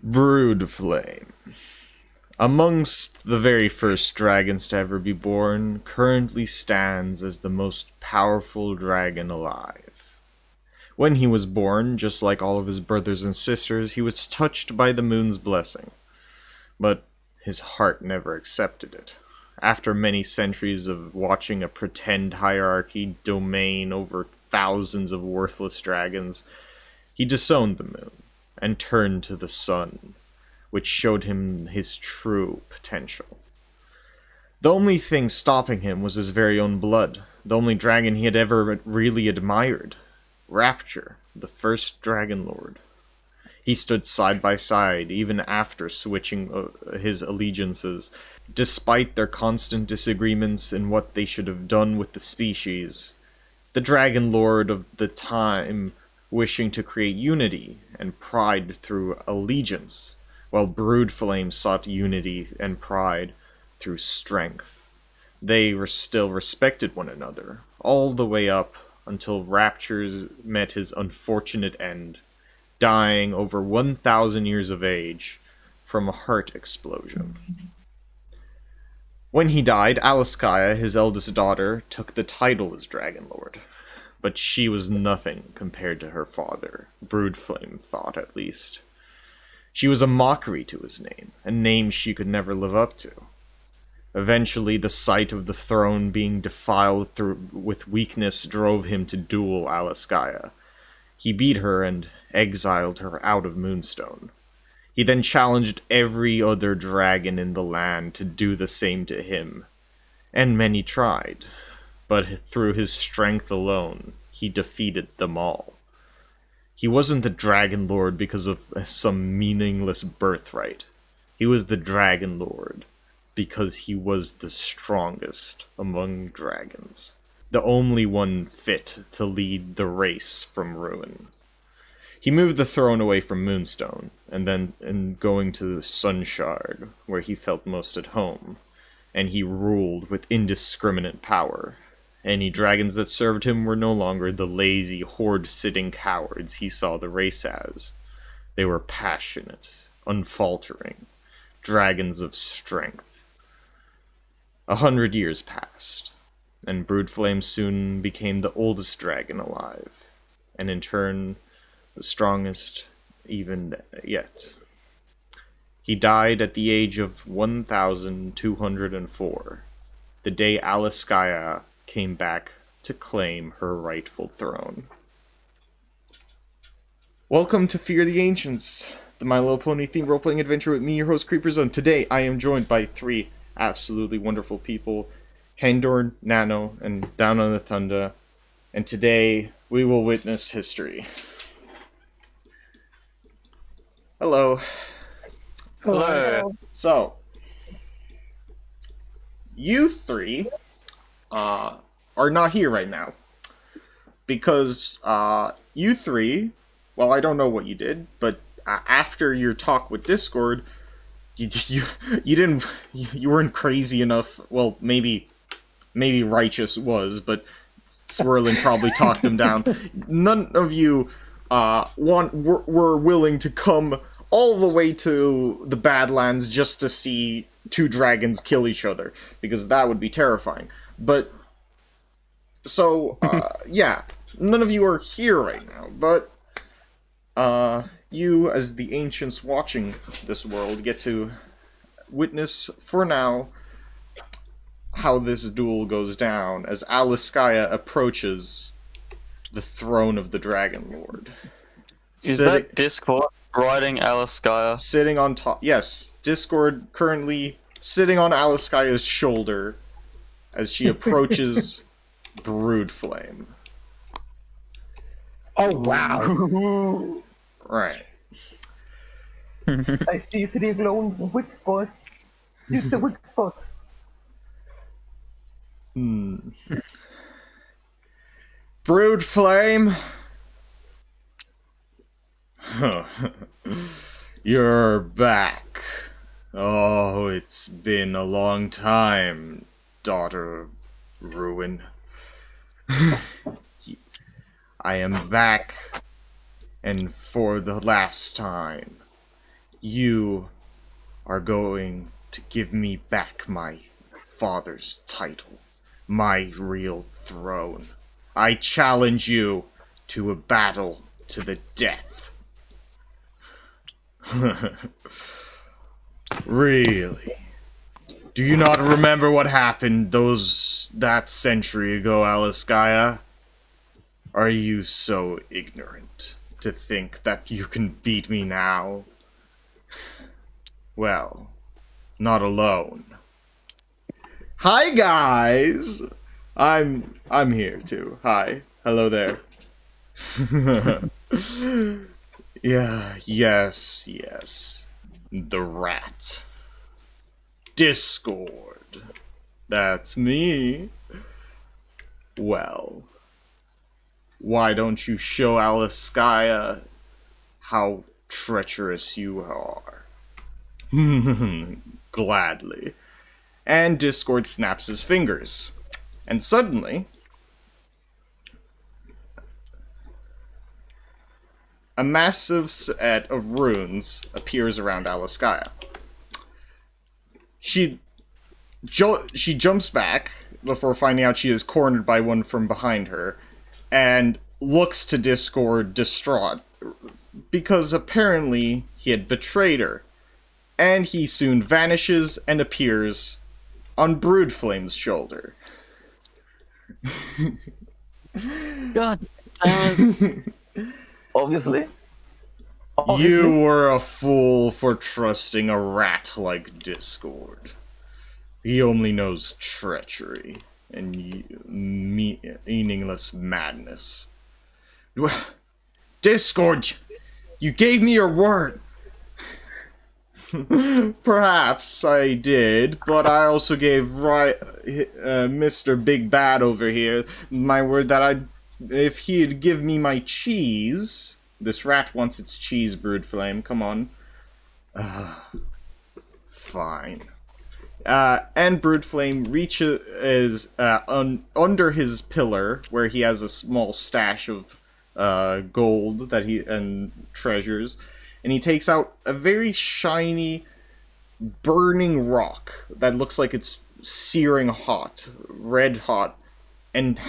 Broodflame. Amongst the very first dragons to ever be born, currently stands as the most powerful dragon alive. When he was born, just like all of his brothers and sisters, he was touched by the moon's blessing. But his heart never accepted it. After many centuries of watching a pretend hierarchy domain over thousands of worthless dragons, he disowned the moon and turned to the sun, which showed him his true potential. The only thing stopping him was his very own blood, the only dragon he had ever really admired. Rapture, the first Dragonlord. He stood side by side even after switching his allegiances, despite their constant disagreements in what they should have done with the species. The Dragonlord of the time wishing to create unity and pride through allegiance, while Broodflame sought unity and pride through strength. They were still respected one another, all the way up until Rapture met his unfortunate end, dying over 1,000 years of age from a heart explosion. When he died, Aliskaya, his eldest daughter, took the title as Dragonlord. But she was nothing compared to her father, Broodflame thought at least. She was a mockery to his name, a name she could never live up to. Eventually, the sight of the throne being defiled with weakness drove him to duel Aliskaya. He beat her and exiled her out of Moonstone. He then challenged every other dragon in the land to do the same to him, and many tried, but through his strength alone, he defeated them all. He wasn't the Dragonlord because of some meaningless birthright. He was the Dragonlord because he was the strongest among dragons, the only one fit to lead the race from ruin. He moved the throne away from Moonstone, and then going to the Sunshard, where he felt most at home, and he ruled with indiscriminate power. Any dragons that served him were no longer the lazy, horde-sitting cowards he saw the race as. They were passionate, unfaltering, dragons of strength. 100 years passed, and Broodflame soon became the oldest dragon alive, and in turn, the strongest even yet. He died at the age of 1,204, the day Aliskaya came back to claim her rightful throne. Welcome to Fear the Ancients, the My Little Pony themed role-playing adventure with me, your host, Creeperzone. Today, I am joined by three absolutely wonderful people, Hendorn, Nano, and Down on the Thunder, and today, we will witness history. Hello. Hello. So, you three are not here right now because you three, well, I don't know what you did, but after your talk with Discord, you weren't crazy enough. Well, maybe Righteous was, but Swirling probably talked him down. None of you were willing to come all the way to the Badlands just to see two dragons kill each other, because that would be terrifying. But, so, yeah, none of you are here right now, but, you, as the ancients watching this world, get to witness, for now, how this duel goes down, as Aliskaya approaches the throne of the Dragonlord. Is that Discord riding Aliskaya? Sitting on top. Yes, Discord currently sitting on Aliskaya's shoulder as she approaches Broodflame. Oh, wow. Right. I see three glowing weak spots. Use the weak spots. Broodflame. You're back. Oh, it's been a long time, daughter of ruin. I am back, and for the last time, you are going to give me back my father's title, my real throne. I challenge you to a battle to the death. Really? Do you not remember what happened that century ago, Aliskaya? Are you so ignorant to think that you can beat me now? Well, not alone. Hi guys! I'm here too. Hi. Hello there. Yes. The rat. Discord. That's me. Well, why don't you show Aliskaya how treacherous you are? Gladly. And Discord snaps his fingers. And suddenly, a massive set of runes appears around Aliskaya. She jumps back before finding out she is cornered by one from behind her, and looks to Discord distraught, because apparently he had betrayed her. And he soon vanishes and appears on Broodflame's shoulder. God damn it. Obviously. You were a fool for trusting a rat like Discord. He only knows treachery and meaningless madness. Discord, you gave me your word. Perhaps I did, but I also gave Mr. Big Bad over here my word that if he'd give me my cheese... This rat wants its cheese, Broodflame, come on. Fine. And Broodflame reaches under his pillar, where he has a small stash of gold and treasures, and he takes out a very shiny, burning rock that looks like it's searing hot, red hot, and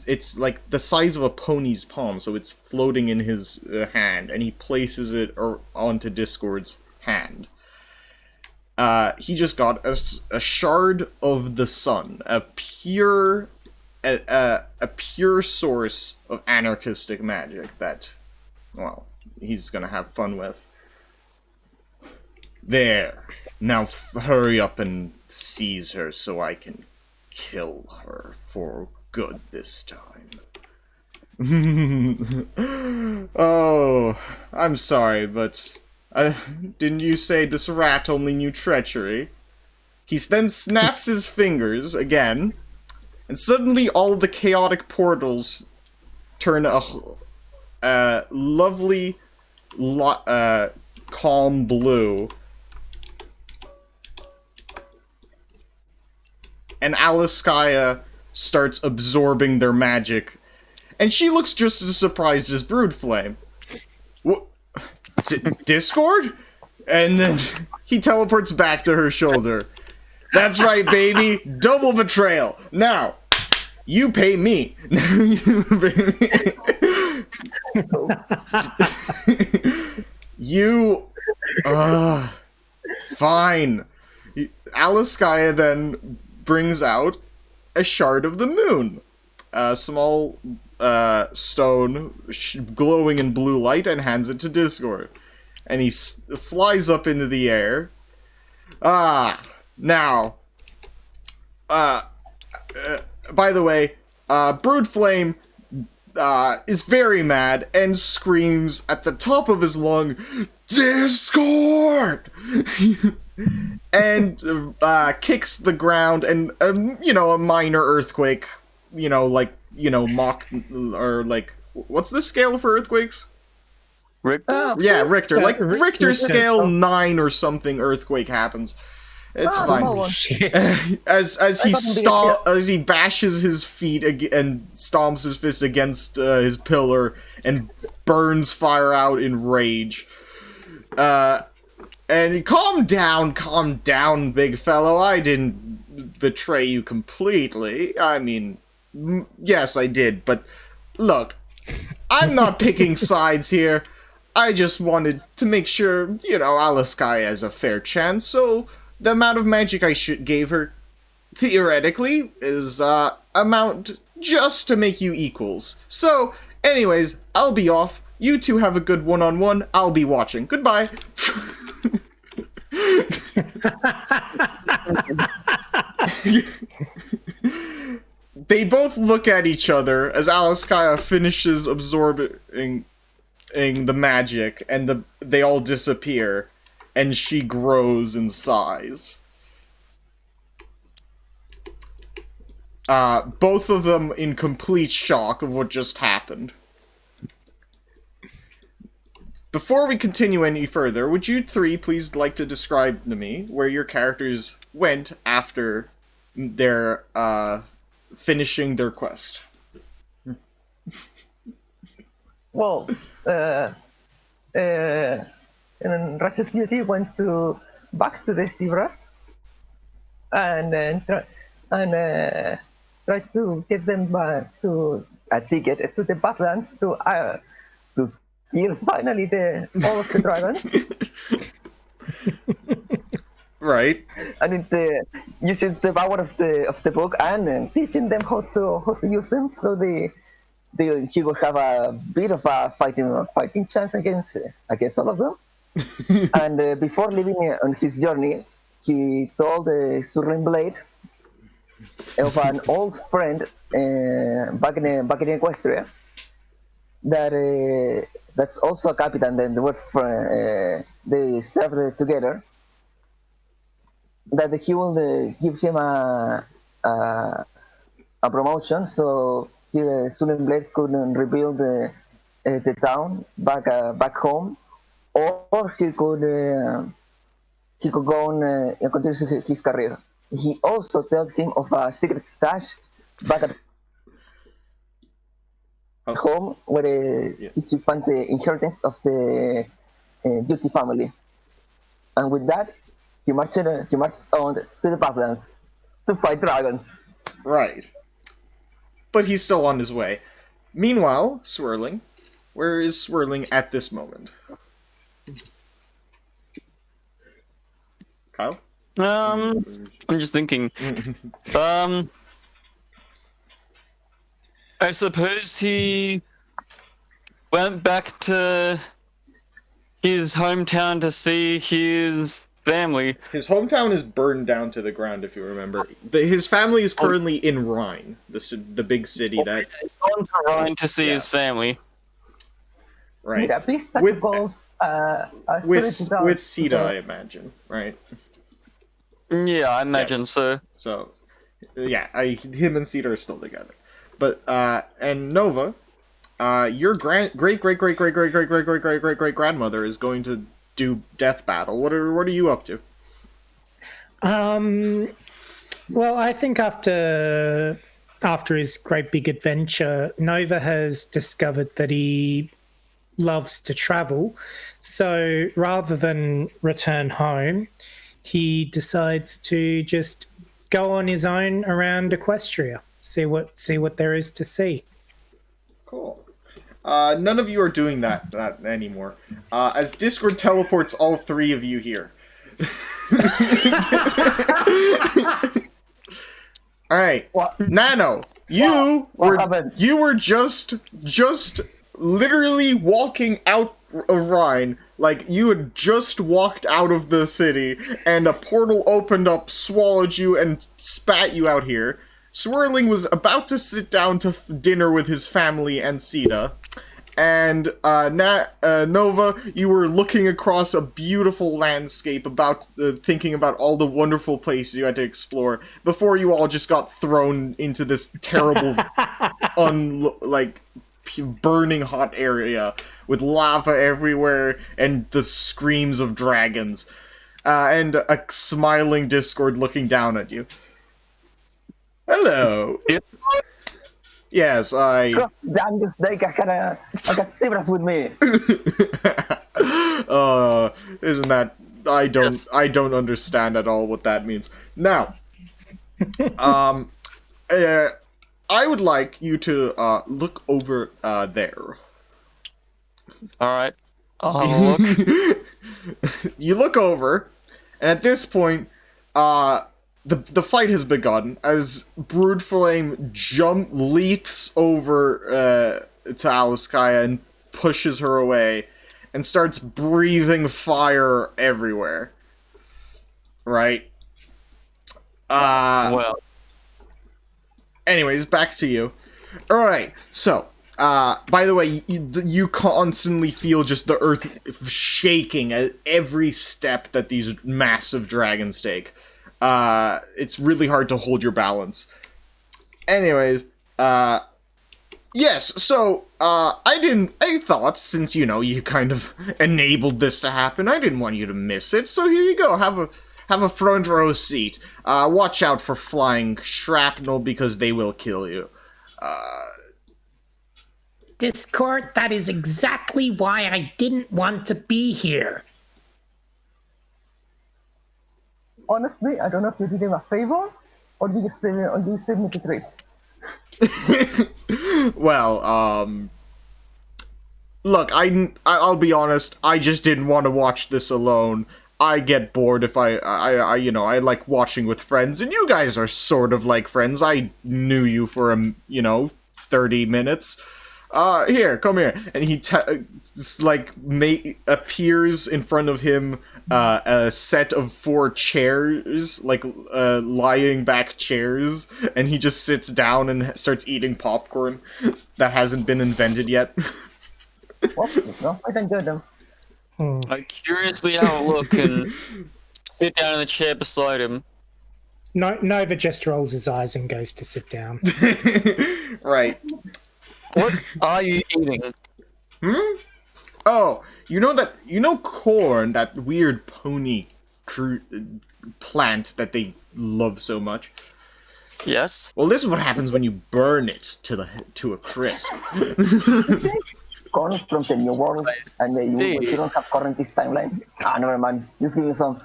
it's like the size of a pony's palm, so it's floating in his hand, and he places it onto Discord's hand. He just got a shard of the sun, a pure source of anarchistic magic that, well, he's gonna have fun with. There. Now hurry up and seize her so I can kill her for good this time. Oh, I'm sorry, but didn't you say this rat only knew treachery? He then snaps his fingers again, and suddenly all of the chaotic portals turn a lovely, calm blue. And Aliskaya starts absorbing their magic, and she looks just as surprised as Broodflame. What? Discord? And then he teleports back to her shoulder. That's right, baby. Double betrayal. Now, you pay me. You, fine. Aliskaya then brings out a shard of the moon, a small stone glowing in blue light, and hands it to Discord. And he flies up into the air. Now, by the way, Broodflame is very mad and screams at the top of his lung, Discord! And kicks the ground, and a minor earthquake, what's the scale for earthquakes? Richter? Yeah, Richter. Yeah, Like Richter scale oh. 9 or something earthquake happens. It's fine. Oh, Shit. As he bashes his feet and stomps his fist against his pillar and burns fire out in rage. And calm down, big fellow. I didn't betray you completely. I mean, yes, I did, but look, I'm not picking sides here. I just wanted to make sure, Aliskaya has a fair chance, so the amount of magic I gave her, theoretically, is, amount just to make you equals. So, anyways, I'll be off. You two have a good one-on-one. I'll be watching. Goodbye. They both look at each other as Aliskaya finishes absorbing the magic, and they all disappear, and she grows in size. Both of them in complete shock of what just happened. Before we continue any further, would you three please like to describe to me where your characters went after their, finishing their quest? Well, and Righteous Duty went back to the Zebras and tried to get them back to a ticket to the Badlands to kill finally all of the dragons. Right. And using the power of the book and teaching them how to use them, so he will have a bit of a fighting chance against all of them. And before leaving on his journey, he told Swirling Blade of an old friend back in Equestria that's also a captain, and they served together. That he will give him a promotion, so Swirling Blade could rebuild the town back home, or he could go on and continue his career. He also told him of a secret stash back at home, where he could find the inheritance of the Duty family. And with that, he marched on to the Badlands to fight dragons. Right. But he's still on his way. Meanwhile, Swirling. Where is Swirling at this moment? Kyle? I'm just thinking. I suppose he went back to his hometown to see his family. His hometown is burned down to the ground, if you remember. His family is currently in Rhine, the big city that... He's gone to Rhine to see his family. Right. Yeah, please With with Sita, I imagine, right? Yeah, I imagine Yes. so. So, yeah, him and Sita are still together. But, and Nova, your great-great-great-great-great-great-great-great-great-great-grandmother is going to do Death Battle. What are you up to? Well, I think after his great big adventure, Nova has discovered that he loves to travel. So rather than return home, he decides to just go on his own around Equestria, see what there is to see. Cool. None of you are doing that anymore. As Discord teleports all three of you here. Alright. Nano, you were just literally walking out of Rhine. Like, you had just walked out of the city, and a portal opened up, swallowed you, and spat you out here. Swirling was about to sit down to dinner with his family and Sita. And, Nova, you were looking across a beautiful landscape, thinking about all the wonderful places you had to explore, before you all just got thrown into this terrible, burning hot area, with lava everywhere, and the screams of dragons. And a smiling Discord looking down at you. Hello. Yes, I... Damn this day, I got zebras with me. Isn't that I don't understand at all what that means. Now, I would like you to look over there. All right. I'll have a look. You look over, and at this point, the fight has begun as Broodflame leaps over to Aliskaya and pushes her away, and starts breathing fire everywhere. Right? Well, Anyways, back to you. Alright, so, by the way, you constantly feel just the earth shaking at every step that these massive dragons take. It's really hard to hold your balance. Anyways, yes, so, I thought, since, you kind of enabled this to happen, I didn't want you to miss it, so here you go, have a front row seat. Watch out for flying shrapnel, because they will kill you. Discord, that is exactly why I didn't want to be here. Honestly, I don't know if you did him a favor or you just saved me the trip. Well, look, I'll be honest, I just didn't want to watch this alone. I get bored if I like watching with friends, and you guys are sort of like friends. I knew you for 30 minutes. Here, come here. And he appears in front of him a set of 4 chairs, lying back chairs, and he just sits down and starts eating popcorn that hasn't been invented yet. Well, no, I enjoy them. I curiously have a look and sit down in the chair beside him. Nova just rolls his eyes and goes to sit down. Right. What are you eating? Oh, corn, that weird pony plant that they love so much? Yes. Well, this is what happens when you burn it to a crisp. Corn from the new world, and you don't have corn in this timeline. Never mind. Just give me some.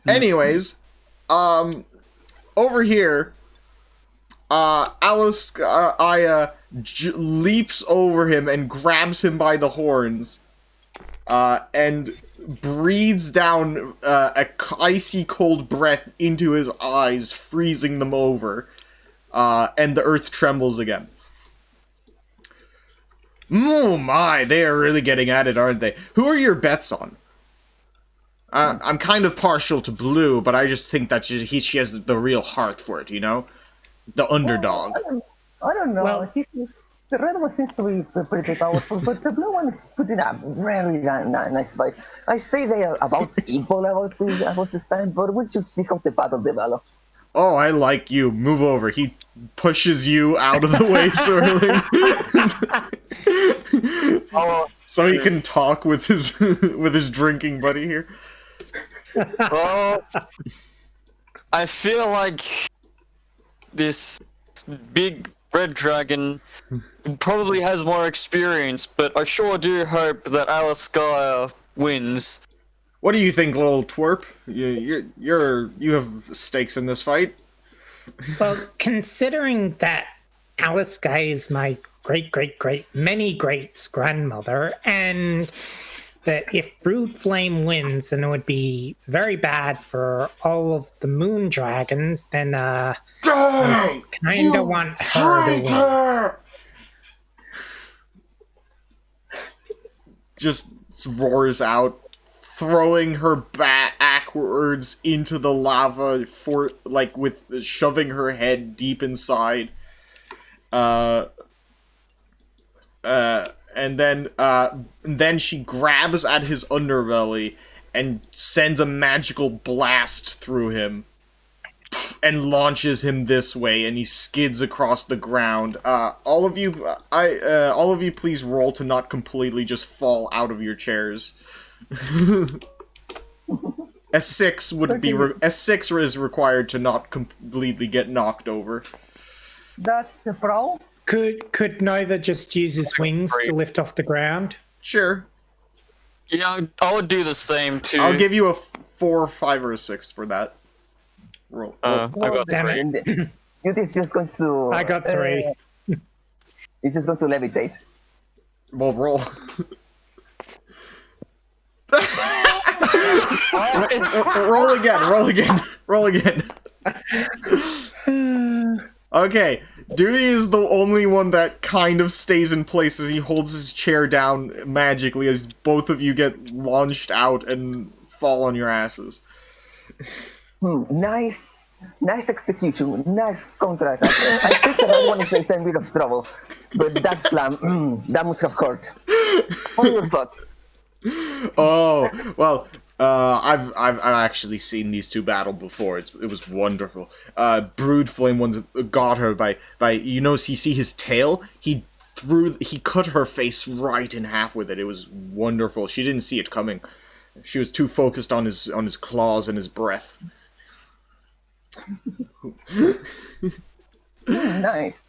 Anyways, over here, Aliskaya leaps over him and grabs him by the horns, and breathes down a icy cold breath into his eyes, freezing them over. And the earth trembles again. Oh my, they are really getting at it, aren't they? Who are your bets on? I'm kind of partial to Blue, but I just think that she has the real heart for it, The underdog. I don't know. Well- The red one seems to be pretty powerful, but the blue one is putting a very nice fight. I say they are about equal about this time, but we'll just see how the battle develops. Oh, I like you. Move over. He pushes you out of the way, Swirling. So he can talk with his drinking buddy here. Well, I feel like this big red dragon probably has more experience, but I sure do hope that Aliskaya wins. What do you think, little twerp? You have stakes in this fight. Well, considering that Aliskaya is my many greats grandmother, and that if Broodflame wins, then it would be very bad for all of the moon dragons, then I kinda want her to win. Just roars out, throwing her backwards into the lava with shoving her head deep inside. And then she grabs at his underbelly and sends a magical blast through him and launches him this way, and he skids across the ground. All of you please roll to not completely just fall out of your chairs. A6 is required to not completely get knocked over. That's the pro. Could Nova just use his wings to lift off the ground? Sure. Yeah, I would do the same too. I'll give you a 4, 5, or a 6 for that. Roll. I got Damn 3. it. It is just going to. I got 3. It's just going to levitate. Well, roll. Roll again. Roll again. Roll again. Okay, Duty is the only one that kind of stays in place as he holds his chair down magically as both of you get launched out and fall on your asses. Nice execution, nice counterattack. I think that I want to face a bit of trouble, but that slam, that must have hurt. What are your thoughts? Oh, well, I've actually seen these two battle before. It was wonderful. Broodflame once got her by you see his tail? He cut her face right in half with it. It was wonderful. She didn't see it coming. She was too focused on his claws and his breath. Nice.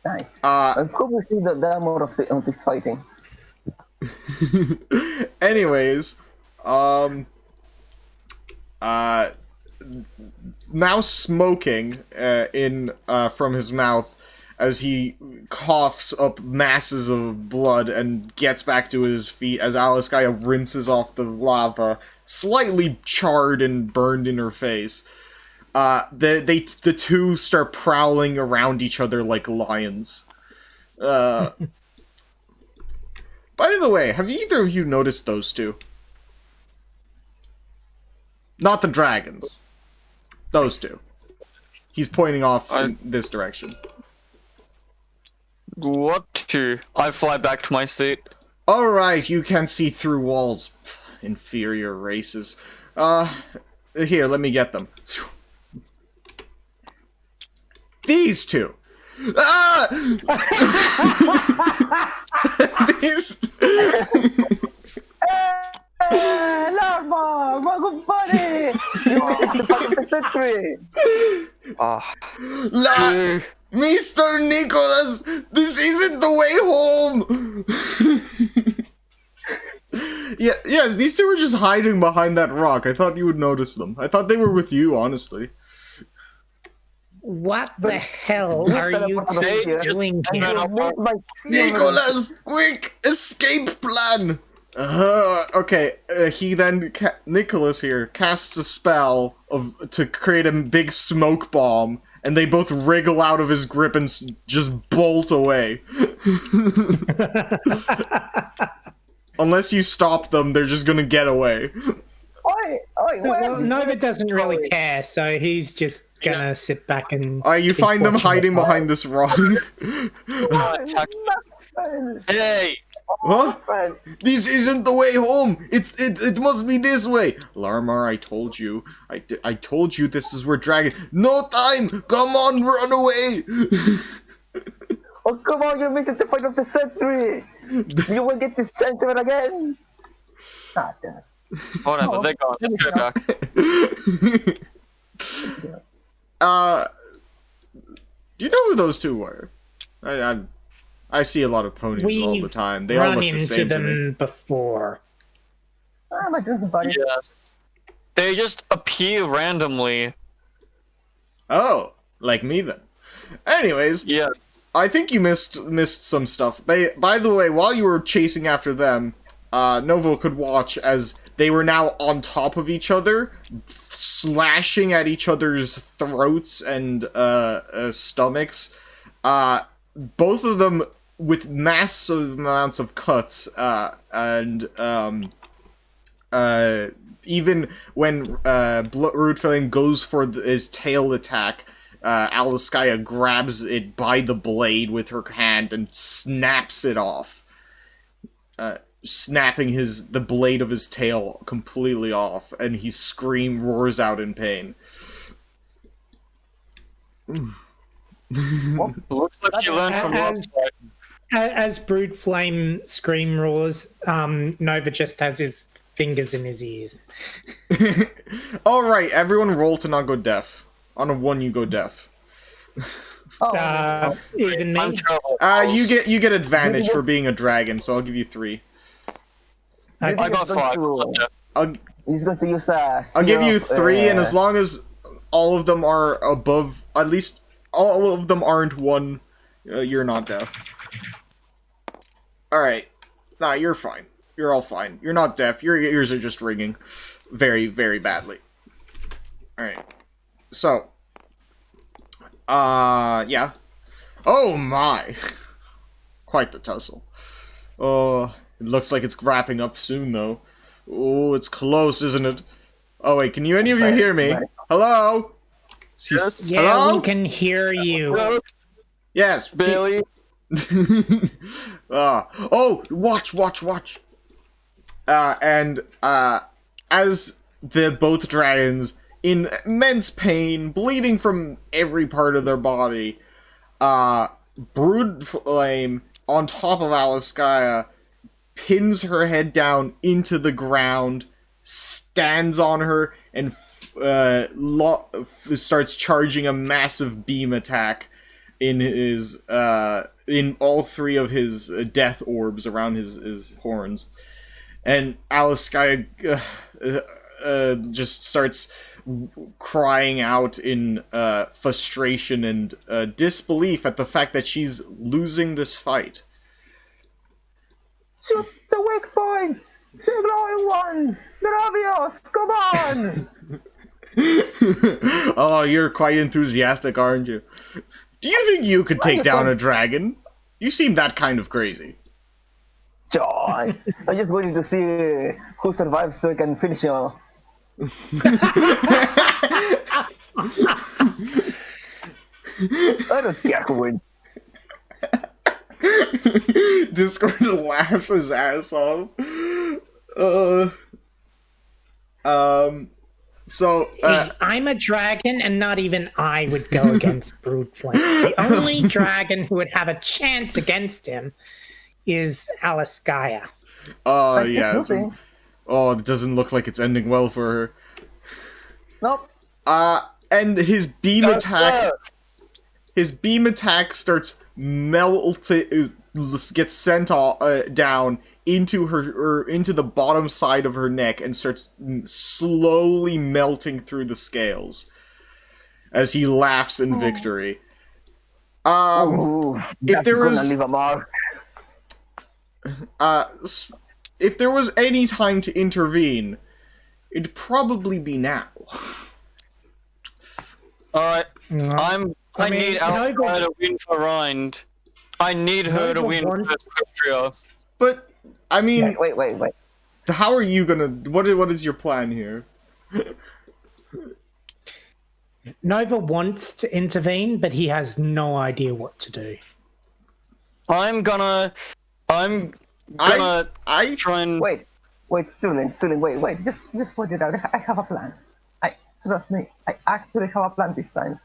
I hope we see the more of this fighting. Anyways, now smoking from his mouth as he coughs up masses of blood and gets back to his feet as Aliskaya rinses off the lava, slightly charred and burned in her face. The two start prowling around each other like lions. By the way, have either of you noticed those two? Not the dragons. Those two. He's pointing off in this direction. What to? I fly back to my seat. Alright, you can see through walls. Inferior races. Here, let me get them. These two! Ah! These... Larva! Welcome, buddy! You made the part of the century! Mr. Nicholas! This isn't the way home! Yes, these two were just hiding behind that rock. I thought you would notice them. I thought they were with you, honestly. What the hell are you doing here? Nicholas! Quick! Escape plan! Okay, he then, Nicholas here, casts a spell to create a big smoke bomb, and they both wriggle out of his grip and just bolt away. Unless you stop them, they're just gonna get away. Well, Nova doesn't really care, so he's just gonna sit back and... You find them hiding behind this rock. Hey! Huh? This isn't the way home! It must be this way! Larmar, I told you. I told you this is where dragon... No time! Come on, run away! Oh, come on, you're missing the fight of the century! You will get this chance ever again! Ah, damn it. Whatever, they're gone. Let's go back. Do you know who those two were? I see a lot of ponies all the time. They all look the same to me. Run into them before. My drinking buddy. Yes. They just appear randomly. Oh, like me then. Anyways, Yeah. I think you missed some stuff. By the way, while you were chasing after them, Novo could watch as they were now on top of each other, slashing at each other's throats and stomachs. Both of them with massive amounts of cuts, and even when Broodflame goes for his tail attack, Aliskaya grabs it by the blade with her hand and snaps it off. Snapping the blade of his tail completely off, and he roars out in pain. Looks like you learned from last time. As Broodflame scream roars, Nova just has his fingers in his ears. Alright, everyone roll to not go deaf. On a 1, you go deaf. Even me. I'm trouble. You get advantage for being a dragon, so I'll give you 3. You think I got he's going 5. to- I'll, He's going to use a. I'll give you spear of, 3, and as long as all of them are above, at least all of them aren't 1, you're not deaf. Alright. Nah, you're fine. You're all fine. You're not deaf. Your ears are just ringing. Very, very badly. Alright. So. Yeah. Oh my! Quite the tussle. Oh, it looks like it's wrapping up soon, though. Oh, it's close, isn't it? Oh, wait, can any of you hear me? Hello? Yes. Yeah, Hello? we can hear you. Yes. Billy. Oh, watch. As the both dragons, in immense pain, bleeding from every part of their body, Broodflame, on top of Aliskaya, pins her head down into the ground, stands on her, and starts charging a massive beam attack in his in all 3 of his death orbs around his horns. And Aliskaya just starts crying out in frustration and disbelief at the fact that she's losing this fight. Shoot the weak points! The glowing ones! They're obvious! Come on! Oh, you're quite enthusiastic, aren't you? Do you think you could take down a dragon? You seem that kind of crazy. John, I'm just waiting to see who survives so I can finish him. I don't care who wins. Discord laughs his ass off. So, Hey, I'm a dragon, and not even I would go against Broodflame. The only dragon who would have a chance against him is Aliskaya. oh, Just yeah. losing. Oh, it doesn't look like it's ending well for her. Nope. And his beam attack... His beam attack starts gets sent down into into the bottom side of her neck and starts slowly melting through the scales as he laughs in victory. Ooh, if that's there gonna was leave a mark. if there was any time to intervene, it'd probably be now. Alright. I mean, need Aliskaya to win for Rind. I need her to win for Equestria. But I mean, Wait. how are you gonna? What is your plan here? Nova wants to intervene, but he has no idea what to do. I'm gonna I try and... Wait, Sulin, wait. Just put it out. I have a plan. Trust me, I actually have a plan this time.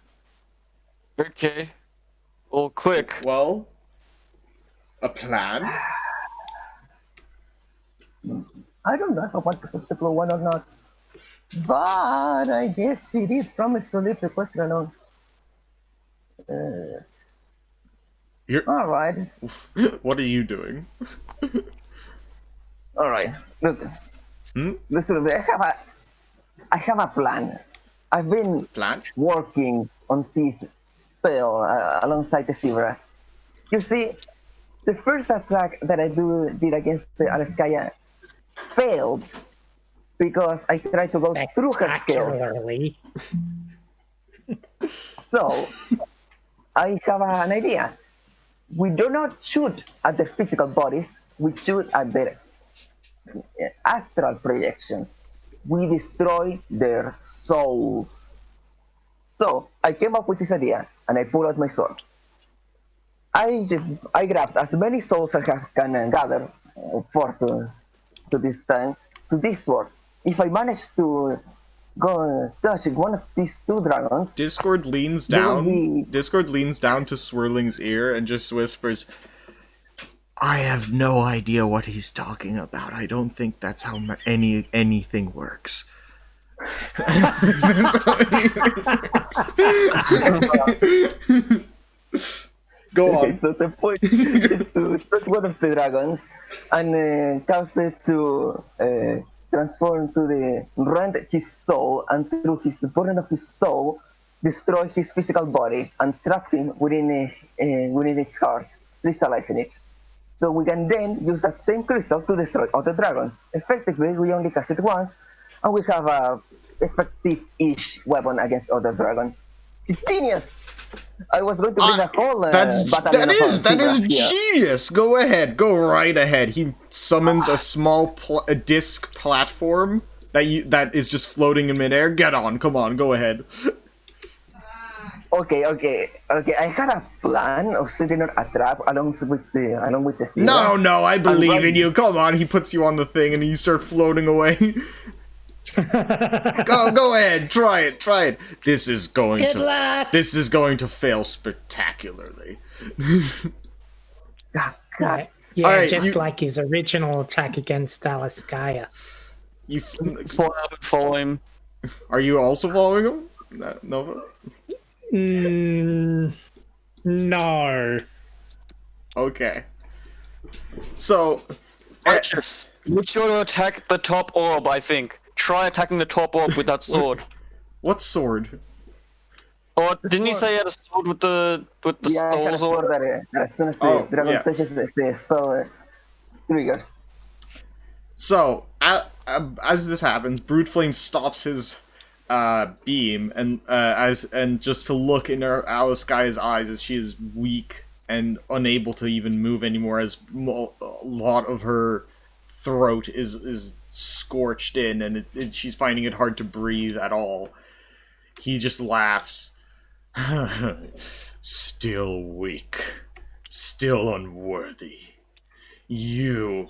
Okay. Well, quick. Well, a plan. I don't know if I want to put the blue one or not. But I guess she did promise to leave the question alone. Alright. What are you doing? Alright. Look. Listen, I have a plan. I've been working on this spell alongside the Zebras. You see, the first attack that I did against the Aliskaya failed because I tried to go through her skills. Spectacularly. So, I have an idea. We do not shoot at their physical bodies, we shoot at their astral projections. We destroy their souls. So, I came up with this idea, and I pulled out my sword. I grabbed as many souls as I can gather to this time, to this sword. If I manage to go touch one of these 2 dragons... Discord leans down. Discord leans down to Swirling's ear and just whispers, "I have no idea what he's talking about. I don't think that's how anything works." Go Okay, on. so the point is to touch one of the dragons and cause it to transform to the rend his soul, and through his burden of his soul, destroy his physical body and trap him within its heart, crystallizing it. So we can then use that same crystal to destroy other dragons. Effectively, we only cast it once, and we have a effective-ish weapon against other dragons. It's genius! I was going to bring a whole battalion of that is here. genius. Go ahead, go right ahead. He summons a small a disc platform that is just floating in midair. Get on, come on, go ahead. Okay. I had a plan of setting up a trap along with the sea. No, I believe in you. Come on, he puts you on the thing and you start floating away. Go ahead, try it. This is going to fail spectacularly. Right. Yeah, Alright, just like his original attack against Aliskaya. Follow him. Are you also following him, Nova? No. Okay. So, Righteous. Make sure to attack the top orb, I think. Try attacking the top orb with that sword. what sword? Or didn't you say you had a sword with the Yeah, I had a soul sword sword? that as soon as the dragon yeah. touches the spell triggers. So, as this happens, Broodflame stops his beam and just to look in Aliskaya's eyes as she is weak and unable to even move anymore, as a lot of her throat is scorched in and she's finding it hard to breathe at all. He just laughs. Still weak. Still unworthy. You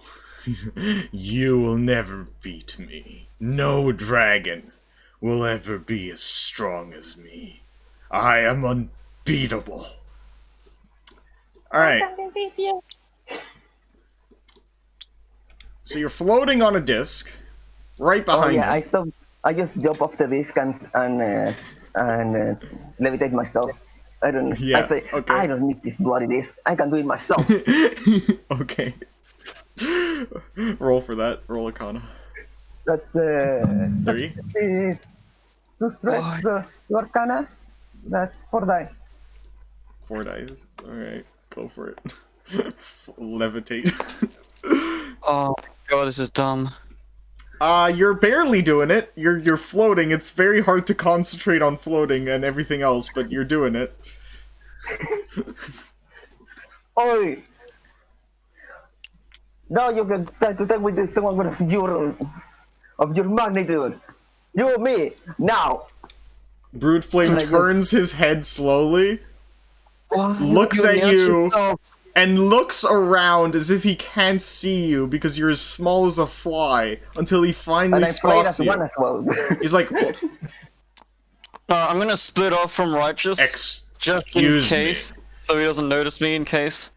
will never beat me. No dragon will ever be as strong as me. I am unbeatable. Alright. So you're floating on a disc, right behind you. I just jump off the disc and levitate myself. I don't. Yeah, I say okay. I don't need this bloody disc. I can do it myself. Okay. Roll for that. Roll Arcana. That's 3. 2 stress plus 2 Arcana. That's 4 die. 4 dice. Alright, go for it. Levitate. Oh god, this is dumb. You're barely doing it. You're floating. It's very hard to concentrate on floating and everything else, but you're doing it. Oi! Now you can try to take with someone of your magnitude. You and me now. Broodflame turns his head slowly, looks at you, and looks around as if he can't see you because you're as small as a fly until he finally spots you. As well. He's like, I'm gonna split off from Righteous just in case, so he doesn't notice me in case.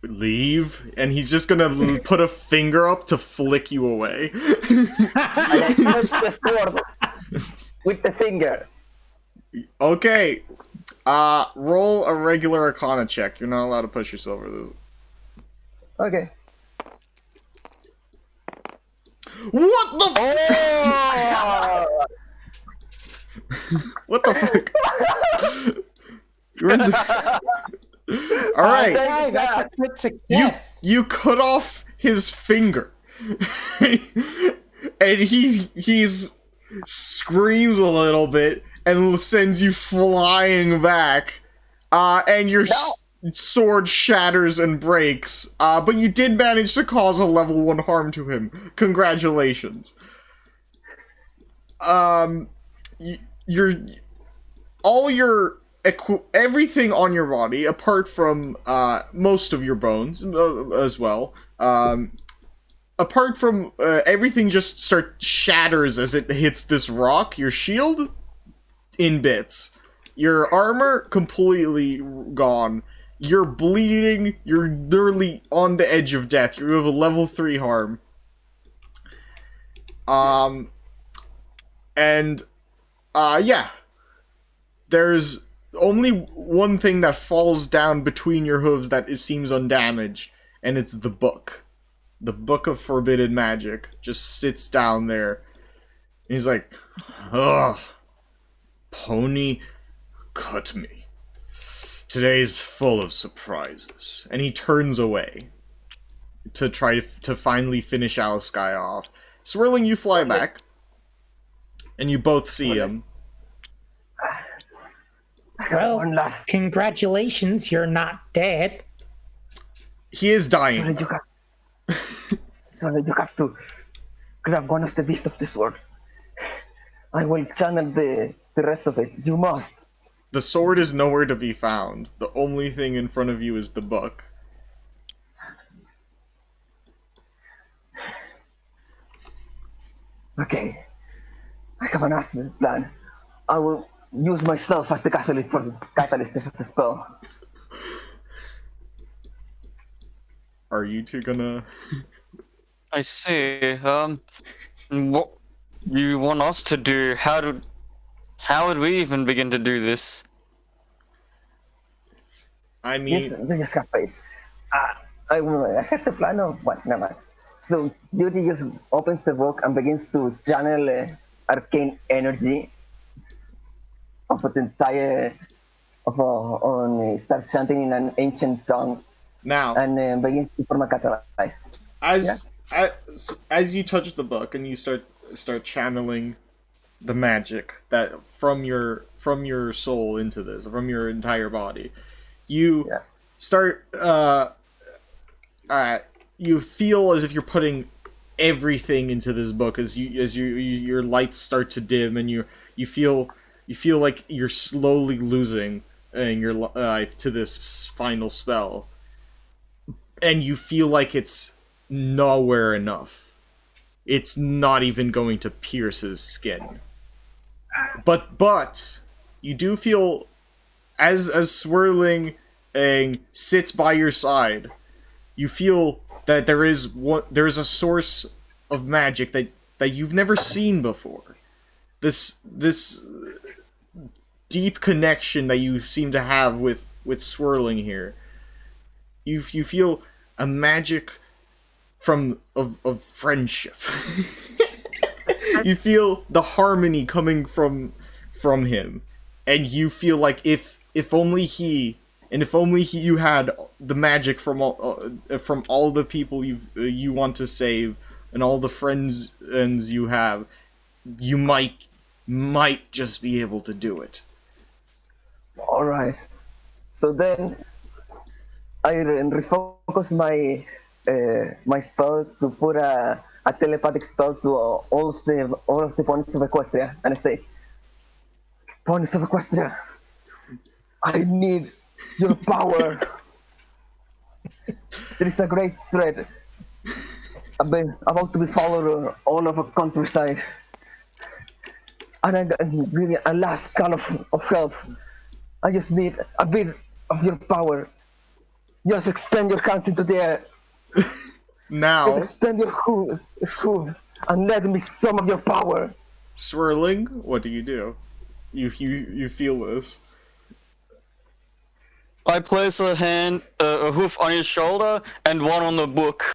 Leave, and he's just gonna put a finger up to flick you away. And I push the sword with the finger. Okay. Roll a regular Arcana check. You're not allowed to push yourself for this. Okay. What the Oh! What the fuck? Alright. Hey, that's a crit success. You cut off his finger. And he's screams a little bit and sends you flying back. And your sword shatters and breaks. But you did manage to cause a level 1 harm to him. Congratulations. Everything on your body, apart from most of your bones as well, apart from everything just shatters as it hits this rock. Your shield in bits, your armor completely gone, you're bleeding, you're literally on the edge of death. You have a level 3 harm. Yeah. there's only one thing that falls down between your hooves that seems undamaged, and it's the book. The Book of Forbidden Magic just sits down there. And he's like, ugh, Pony, cut me. Today's full of surprises. And he turns away to try to finally finish Aliskaya off. Swirling, you fly back, and you both see him. Well, congratulations, you're not dead. He is dying. So you have to grab one of the beasts of this world. I will channel the rest of it. You must. The sword is nowhere to be found. The only thing in front of you is the book. Okay. I have an awesome plan. I will use myself as the catalyst for the spell. Are you two gonna... I see. What you want us to do? How would we even begin to do this? I mean... Just have faith. I have the plan of what? Never mind. So Duty just opens the book and begins to channel arcane energy of the entire starts chanting in an ancient tongue. Now, and begins to form a catalyst. As you touch the book and you start channeling the magic that from your soul into this, from your entire body, you start you feel as if you're putting everything into this book as your lights start to dim and you feel like you're slowly losing your life to this final spell, and you feel like it's nowhere enough. It's not even going to pierce his skin. But you do feel as Swirling sits by your side, you feel that there is a source of magic that you've never seen before. This deep connection that you seem to have with Swirling here. You feel a magic of friendship. You feel the harmony coming from him, and you feel like if only you had the magic from all the people you want to save and all the friends you have, you might just be able to do it. All right. So then I refocus my spell to put a telepathic spell to all of the ponies of Equestria, and I say, ponies of Equestria, I need your power. There is a great threat about to be followed all over countryside, and I'm really a last call of help. I just need a bit of your power. Just extend your hands into the air. Now, just extend your hooves and let me some of your power. Swirling, what do? You feel this. I place a hoof on his shoulder and one on the book.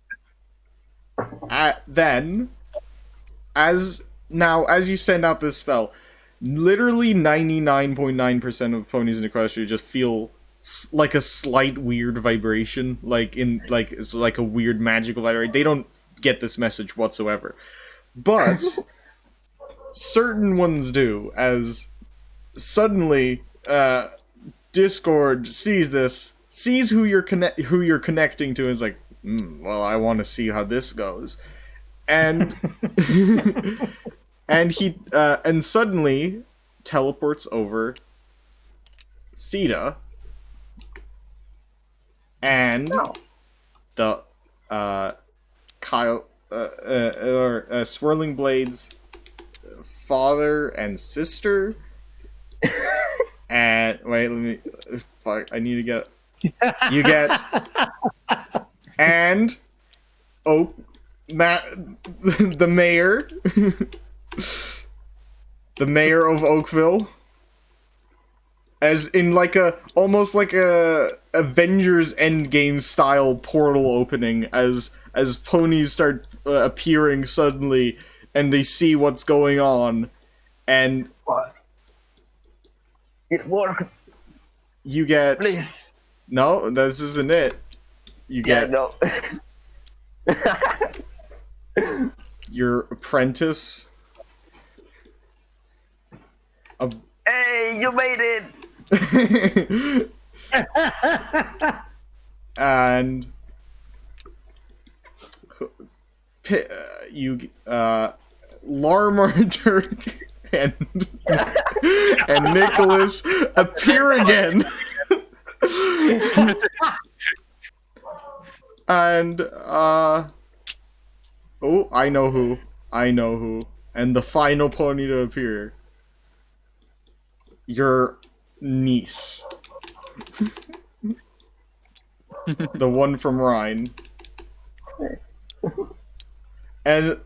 Then, as you send out this spell, literally 99.9% of ponies in Equestria just feel like a slight weird vibration, it's like a weird magical vibration. They don't get this message whatsoever, but certain ones do. As suddenly, Discord sees who you're connecting to, and is like, well, I want to see how this goes, and and suddenly teleports over Sita. And the Swirling Blade's father and sister, and wait, let me. Fuck, I need to get. You get and the mayor, the mayor of Oakville, as in like a almost like a Avengers Endgame style portal opening as ponies start appearing suddenly and they see what's going on, and What? It works. you get Please. no, this isn't it. You Yeah, get no. your apprentice. Hey, you made it. And you Larmarter and Nicholas appear again. And oh, I know who. And the final pony to appear, your niece. The one from Rhine. And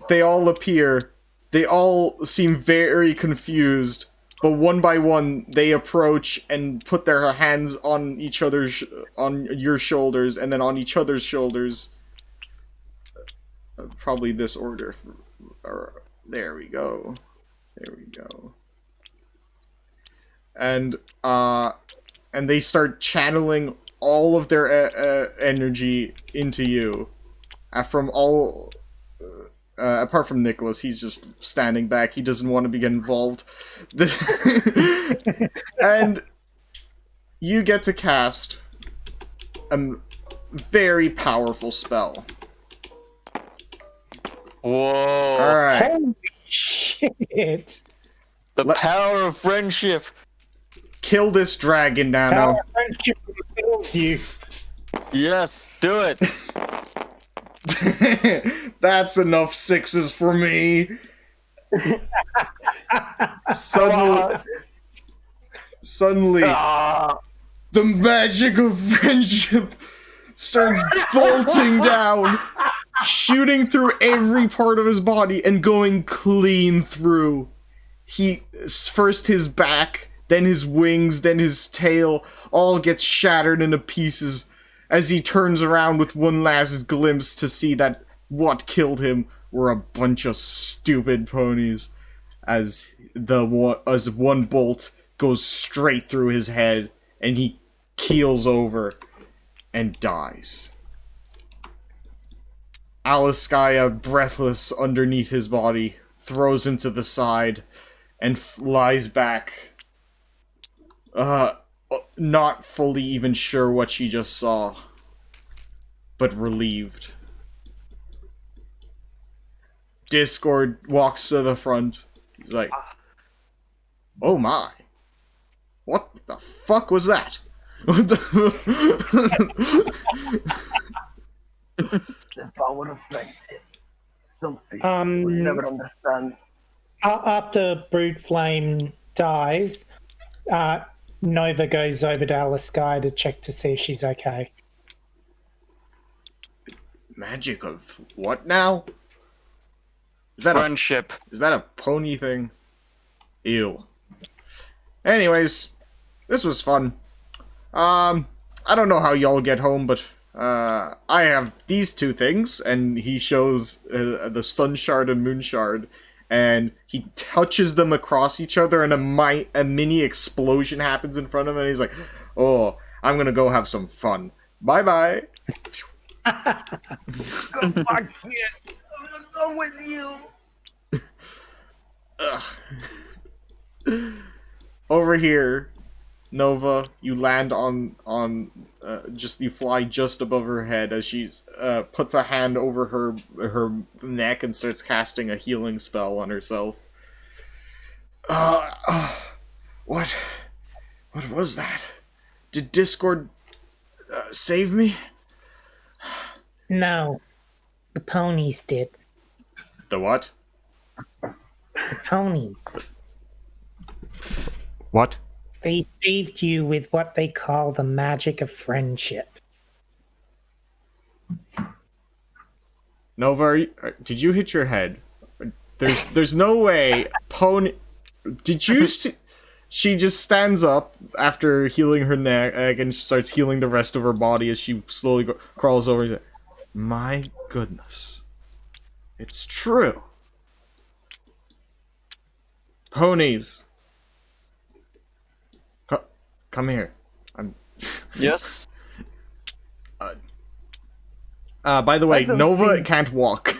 they all appear. They all seem very confused, but one by one they approach and put their hands on each other's on your shoulders and then on each other's shoulders. Probably this order. There we go. And they start channeling all of their energy into you. From all, apart from Nicholas, he's just standing back. He doesn't want to get involved. And you get to cast a very powerful spell. Whoa. Alright. Holy shit! The power of friendship. Kill this dragon, Nano. How friendship kills you. Yes, do it. That's enough sixes for me. Suddenly, the magic of friendship starts bolting down, shooting through every part of his body and going clean through. First his back, then his wings, then his tail, all gets shattered into pieces as he turns around with one last glimpse to see that what killed him were a bunch of stupid ponies, as one bolt goes straight through his head and he keels over and dies. Aliskaya, breathless underneath his body, throws him to the side and lies back, not fully even sure what she just saw, but relieved. Discord walks to the front. He's like, oh my. What the fuck was that? The power of friendship. Something we'll never understand. After Broodflame dies, Nova goes over to Aliskaya to check to see if she's okay. Magic of what now? Is that Friendship. Is that a pony thing? Ew. Anyways, this was fun. I don't know how y'all get home, but I have these two things, and he shows the Sun Shard and Moon Shard, and he touches them across each other, and a mini explosion happens in front of him, and he's like, oh, I'm gonna go have some fun. Bye-bye. Come back here. I'm gonna go with you. Over here, Nova, you land on you fly just above her head as she puts a hand over her neck and starts casting a healing spell on herself. What was that? Did Discord save me? No, the ponies did. The what? The ponies. What? They saved you with what they call the magic of friendship. Nova, did you hit your head? There's no way. Pony. Did you She just stands up after healing her neck and starts healing the rest of her body as she slowly crawls over. And says, my goodness. It's true. Ponies. Come here. Yes. By the way, I don't Nova think- can't walk.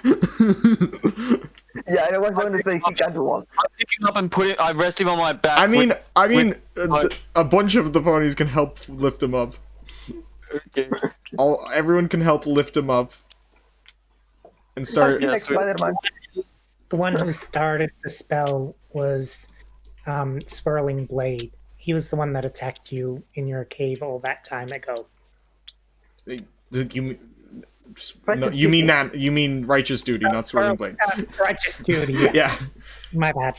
Yeah, I was going to say he can't walk. I pick him up and I rest him on my back. A bunch of the ponies can help lift him up. Okay. Everyone can help lift him up. And start. Yeah, Like sweet. Spider-Man. The one who started the spell was Swirling Blade. He was the one that attacked you in your cave all that time ago. You mean righteous duty, not swirling blade. Righteous duty, yeah. Yeah. My bad.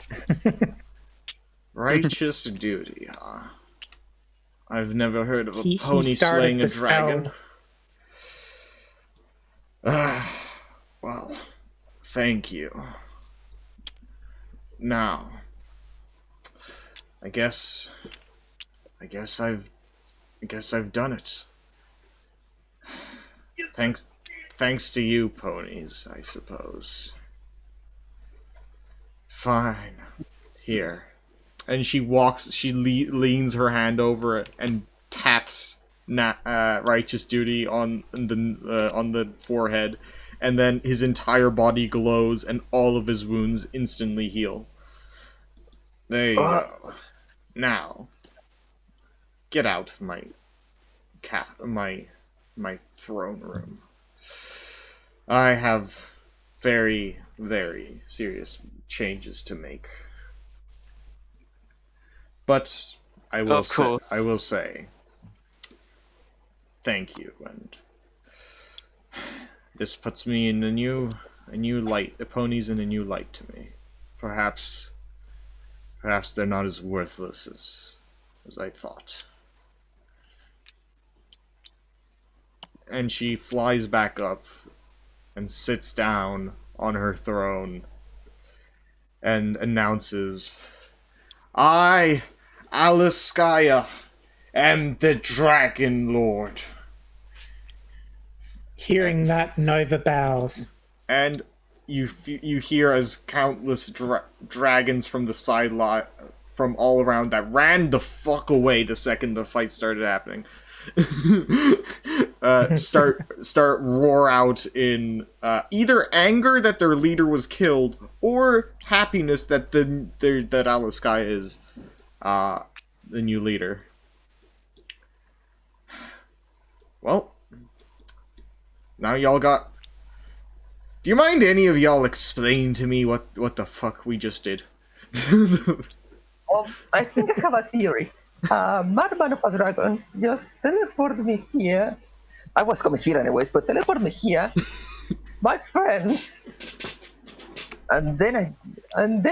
Righteous duty, huh? I've never heard of a He pony started slaying a the dragon. spell. Well, thank you. Now, I guess I've done it. Thanks to you, ponies, I suppose. Fine. Here. And she leans her hand over it and taps Righteous Duty on the forehead, and then his entire body glows and all of his wounds instantly heal. There you go. Now, get out of my throne room. I have very, very serious changes to make. But I will say thank you, and this puts me in a new light. The ponies in a new light to me. Perhaps they're not as worthless as I thought. And she flies back up and sits down on her throne and announces, I, Aliskaya, am the Dragonlord. Hearing that, Nova bows. And you hear as countless dragons from the sideline, from all around that ran the fuck away the second the fight started happening. Start roar out in either anger that their leader was killed or happiness that that Aliskaya is the new leader. Well, now y'all got. Do you mind any of y'all explain to me what the fuck we just did? I think I have a theory. Madman of a Dragon just teleported me here. I was coming here anyways, but teleported me here. My friends. And then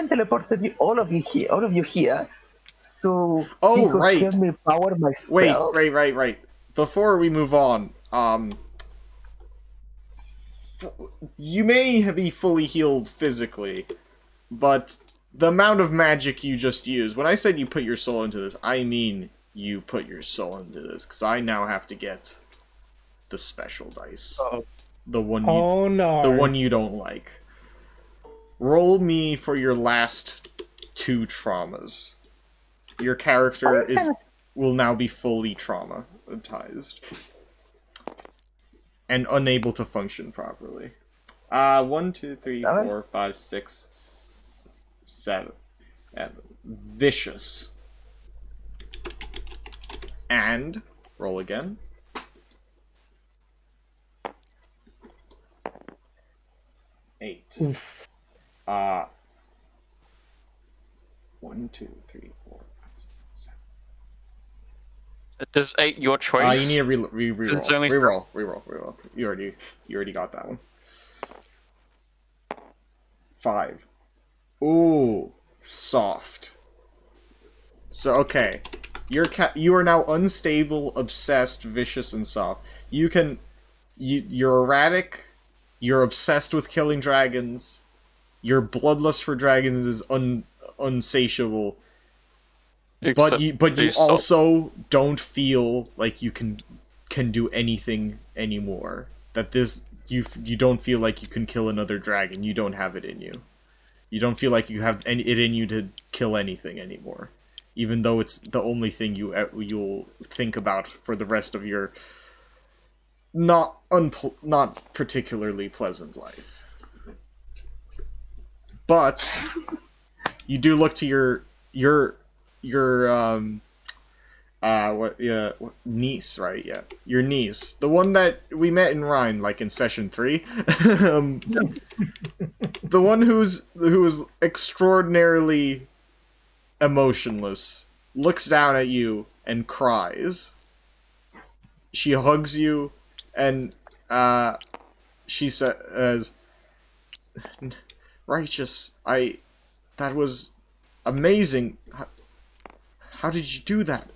teleported all of you here. So he could give me power my spell. Wait. Right. Before we move on, you may be fully healed physically, but the amount of magic you just used, when I said you put your soul into this, I mean you put your soul into this, because I now have to get the special dice. Uh-oh. The one you don't like. Roll me for your last 2 traumas. Your character will now be fully traumatized. And unable to function properly. 1, 2, 3, 4, 5, 6, 7. Vicious. And roll again. Eight. 1, 2, 3, 4, 5, 6, 7. Does 8 your choice? You need to re-roll. It's only Reroll. You already got that one. 5. Ooh, soft. So okay, you are now unstable, obsessed, vicious, and soft. You're erratic. You're obsessed with killing dragons. Your bloodlust for dragons is unsatiable. but you these salt- also don't feel like you can do anything anymore. That this you don't feel like you can kill another dragon. You don't have it in you. You don't feel like you have it in you to kill anything anymore, even though it's the only thing you'll think about for the rest of your not particularly pleasant life. But you do look to your niece, right? Yeah, your niece, the one that we met in Rhine, like in session 3. The one who was extraordinarily emotionless, looks down at you and cries. She hugs you, and she says, "Righteous, that was amazing. How did you do that?"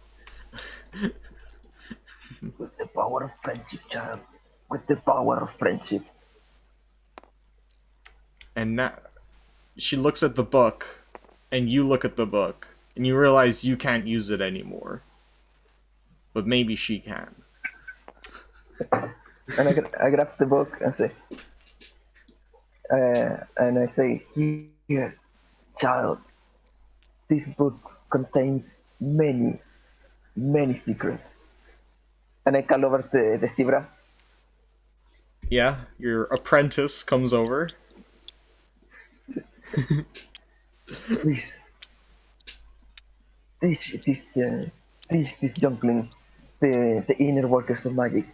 With the power of friendship, child. With the power of friendship. And now she looks at the book, and you look at the book, and you realize you can't use it anymore. But maybe she can. And I grab the book and say, here, child, this book contains many, many secrets. And I call over the Zebra. Yeah, your apprentice comes over. This youngling, the inner workers of magic.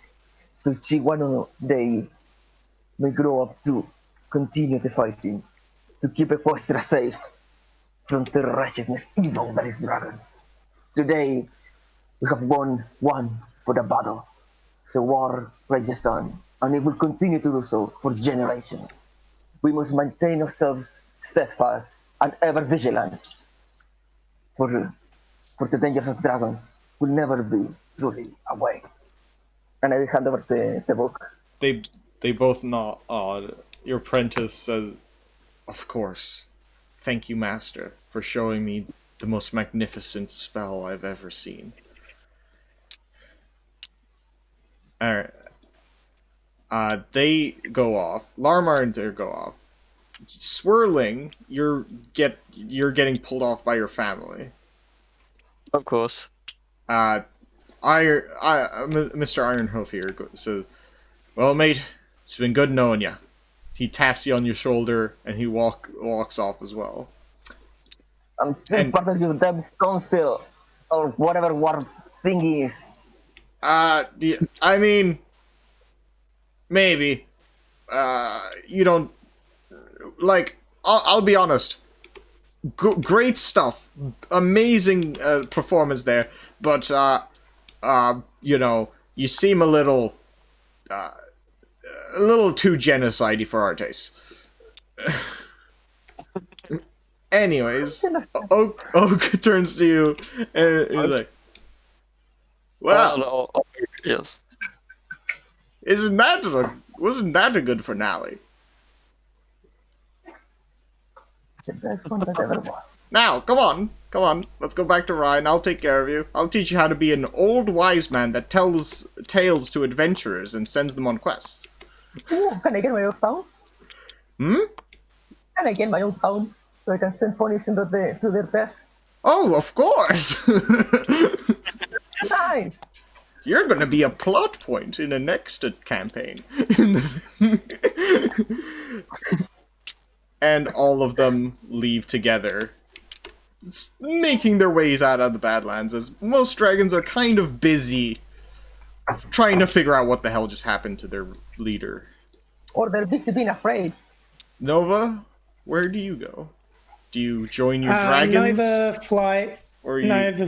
So she one day may grow up to continue the fighting, to keep Equestria safe from the wretchedness, evil that is dragons. Today, we have won one for the battle. The war rages on, and it will continue to do so for generations. We must maintain ourselves steadfast and ever vigilant, for the dangers of dragons will never be truly away. And I hand over the book. They both nod. Your apprentice says, "Of course. Thank you, Master, for showing me the most magnificent spell I've ever seen." Alright. They go off. Larmar and Dir go off. Swirling, you're getting pulled off by your family. Of course. Mr. Ironhoof here says, "Well, mate, it's been good knowing you." He taps you on your shoulder, and he walks off as well. I'm still part of your damn council, or whatever war thing is. I mean, maybe. You don't like. I'll be honest. Great stuff, amazing performance there. But you know, you seem a little too genocide-y for our taste. Anyways, Oak turns to you and he's like, "Well, Yes. wasn't that a good finale? The best one that ever was. Now, come on, let's go back to Ryan. I'll take care of you. I'll teach you how to be an old wise man that tells tales to adventurers and sends them on quests." Ooh, can I get my own phone? Hmm? Can I get my own phone so I can send ponies to their desk? Oh, of course! Nice! You're gonna be a plot point in the next campaign. And all of them leave together, making their ways out of the Badlands, as most dragons are kind of busy trying to figure out what the hell just happened to their leader. Or they're busy being afraid. Nova, where do you go? Do you join your dragons? Nova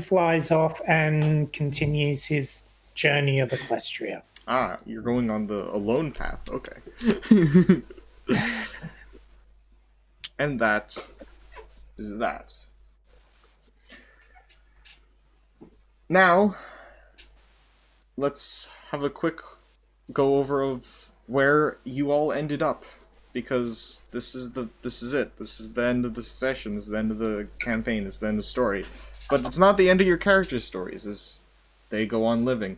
flies off and continues his journey of Equestria. Ah, you're going on the alone path. Okay. And that is that. Now, let's have a quick go over of where you all ended up, because this is it. This is the end of the session. This is the end of the campaign. This is the end of the story. but it's not the end of your character stories, as they go on living.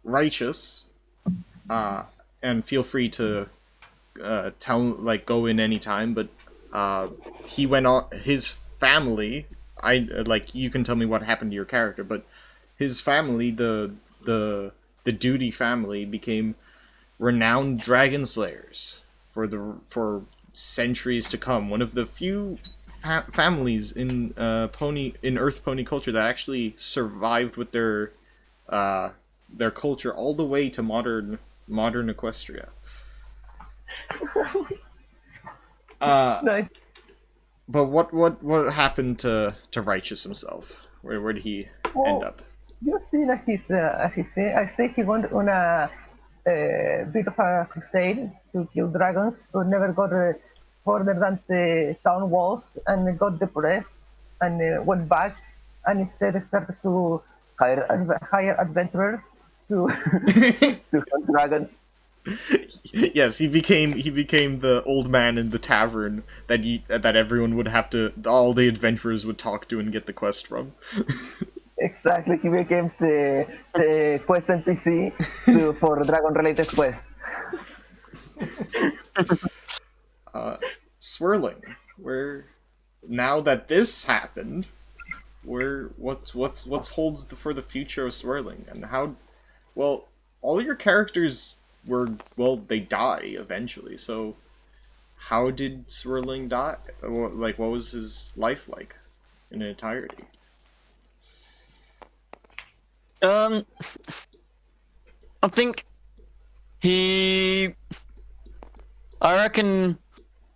Righteous, and feel free to go in anytime, but he went on, his family, you can tell me what happened to your character, but his family, the Duty family, became renowned dragon slayers for centuries to come. One of the few families in Earth pony culture that actually survived with their culture all the way to modern Equestria. Nice. But what happened to Righteous himself? Where did he end up? You see that I say he went on a bit of a crusade to kill dragons, but never got further than the town walls, and got depressed and went back, and instead started to hire adventurers to to hunt dragons. Yes, he became the old man in the tavern that everyone would have to, all the adventurers would talk to and get the quest from. Exactly, he became the quest NPC for dragon-related quests. Swirling, where now that this happened, what's holds for the future of Swirling, and how, well, all your characters they die eventually, so how did Swirling die? What was his life like in entirety? I think I reckon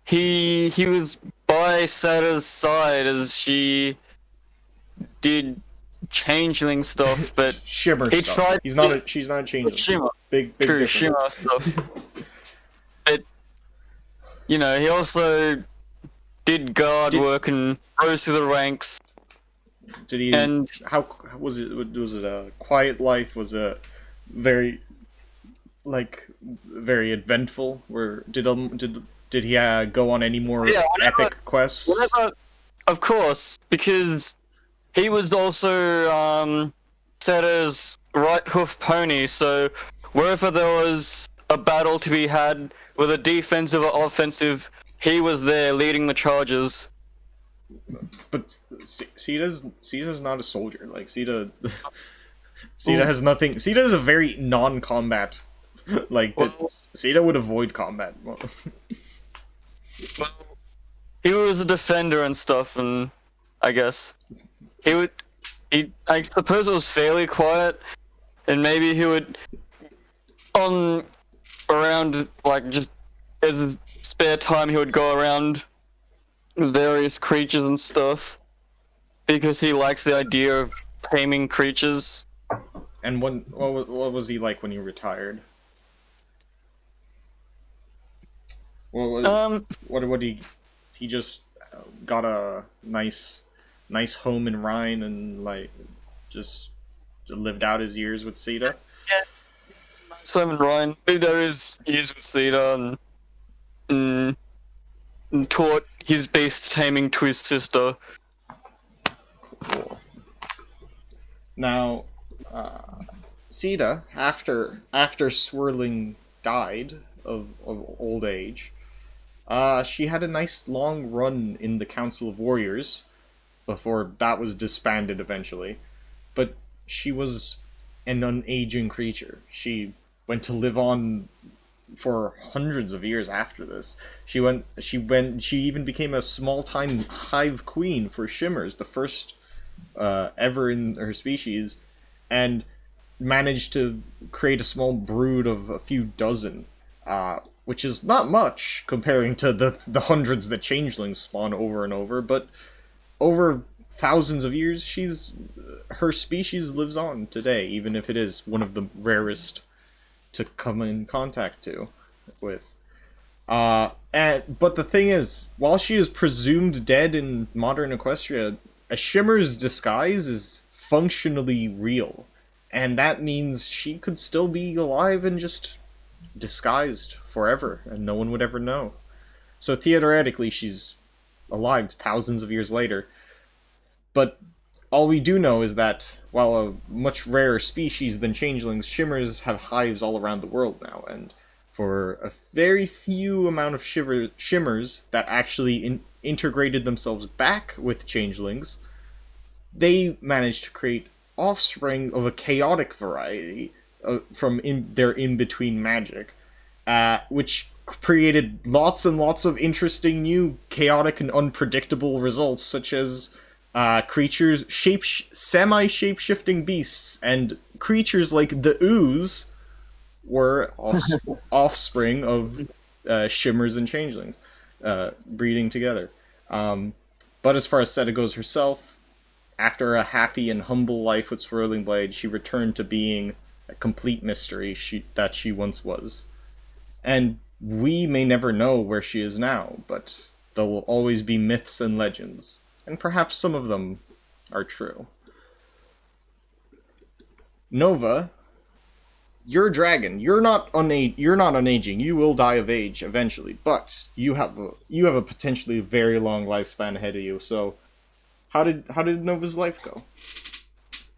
he was by Sada's side as she did changeling stuff, but Shimmer he stuff. tried. She's not a changeling. Shimmer. Big True, difference. Shimmer stuff. But he also did guard work and rose through the ranks. Did he? And how was it? Was it a quiet life? Was it very eventful? Where did he go on any more epic quests? Of course, because he was also Seta's right hoof pony. So wherever there was a battle to be had, whether defensive or offensive, he was there leading the charges. But Sita's not a soldier. Like Sita has nothing. Sita is a very non-combat. Sita would avoid combat. Well, he was a defender and stuff, and I guess I suppose it was fairly quiet, and maybe he would around just as his spare time he would go around various creatures and stuff because he likes the idea of taming creatures. And what was he like when he retired? What he just got a nice home in Rhine and just lived out his years with Sita? Yeah. Simon Ryan lived out his years with Sita and taught his beast taming to his sister. Cool. Now, Sita, after Swirling died of old age, she had a nice long run in the Council of Warriors before that was disbanded eventually. But she was an unaging creature. She went to live on for hundreds of years after this. She even became a small-time hive queen for Shimmers, the first ever in her species, and managed to create a small brood of a few dozen, which is not much comparing to the hundreds that changelings spawn over and over, but over thousands of years, her species lives on today, even if it is one of the rarest to come in contact with. But the thing is, while she is presumed dead in modern Equestria, a Shimmer's disguise is functionally real, and that means she could still be alive and just disguised forever, and no one would ever know. So theoretically, she's alive thousands of years later. But all we do know is that, while a much rarer species than changelings, shimmers have hives all around the world now, and for a very few amount of shimmers that actually integrated themselves back with changelings, they managed to create offspring of a chaotic variety from their in-between magic, which created lots and lots of interesting new chaotic and unpredictable results, such as creatures, semi-shape-shifting beasts, and creatures like the ooze were offspring of shimmers and changelings breeding together. But as far as Seta goes herself, after a happy and humble life with Swirling Blade, she returned to being a complete mystery that she once was. And we may never know where she is now, but there will always be myths and legends, and perhaps some of them are true. Nova, you're a dragon. You're not unaging. You will die of age eventually, but you have a potentially very long lifespan ahead of you. So, how did Nova's life go?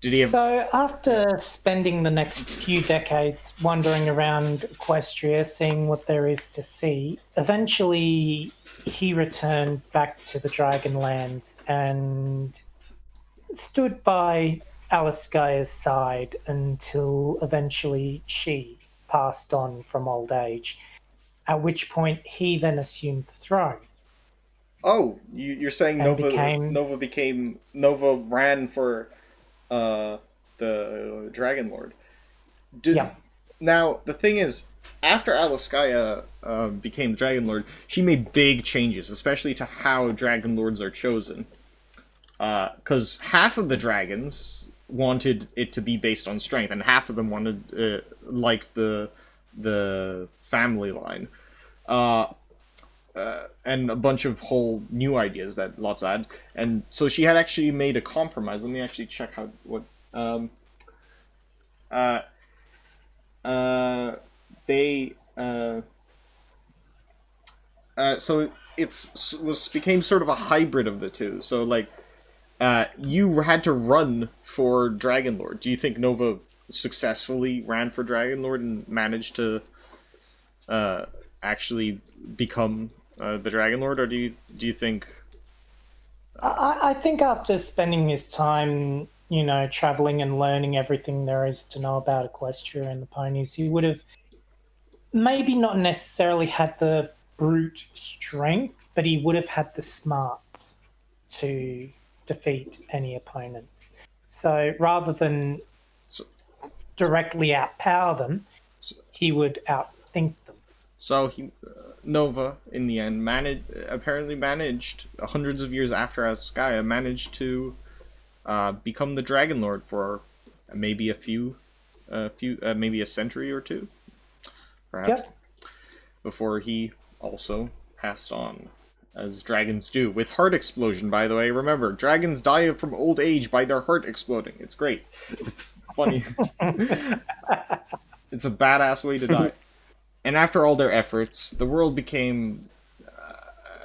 Did he have... So after spending the next few decades wandering around Equestria, seeing what there is to see, eventually he returned back to the Dragonlands and stood by Aliskaya's side until eventually she passed on from old age, at which point he then assumed the throne. Oh, you're saying Nova ran for the Dragonlord. Yeah. Now, the thing is, after Aliskaya became Dragonlord, she made big changes, especially to how Dragonlords are chosen. Because half of the dragons wanted it to be based on strength, and half of them wanted, like the family line. And a bunch of whole new ideas that lots had, and so she had actually made a compromise. Let me actually check so became sort of a hybrid of the two. So like, you had to run for Dragonlord. Do you think Nova successfully ran for Dragonlord and managed to actually become the Dragonlord, or do you think? I think after spending his time, traveling and learning everything there is to know about Equestria and the ponies, he would have maybe not necessarily had the brute strength, but he would have had the smarts to defeat any opponents. So rather than directly outpower them, he would outthink them. So Nova, in the end, apparently managed, hundreds of years after Aliskaya, managed to become the Dragonlord for maybe maybe a century or two, perhaps, before he also passed on, as dragons do, with heart explosion. By the way, remember, dragons die from old age by their heart exploding. It's great. It's funny. It's a badass way to die. And after all their efforts, the world became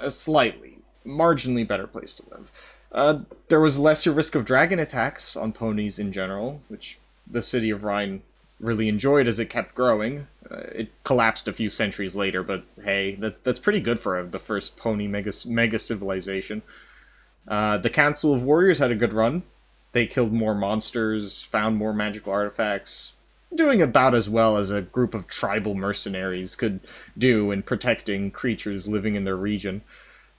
a slightly, marginally better place to live. There was lesser risk of dragon attacks on ponies in general, which the city of Rhine really enjoyed as it kept growing. It collapsed a few centuries later, but hey, that's pretty good for the first pony mega civilization. The Council of Warriors had a good run. They killed more monsters, found more magical artifacts, doing about as well as a group of tribal mercenaries could do in protecting creatures living in their region.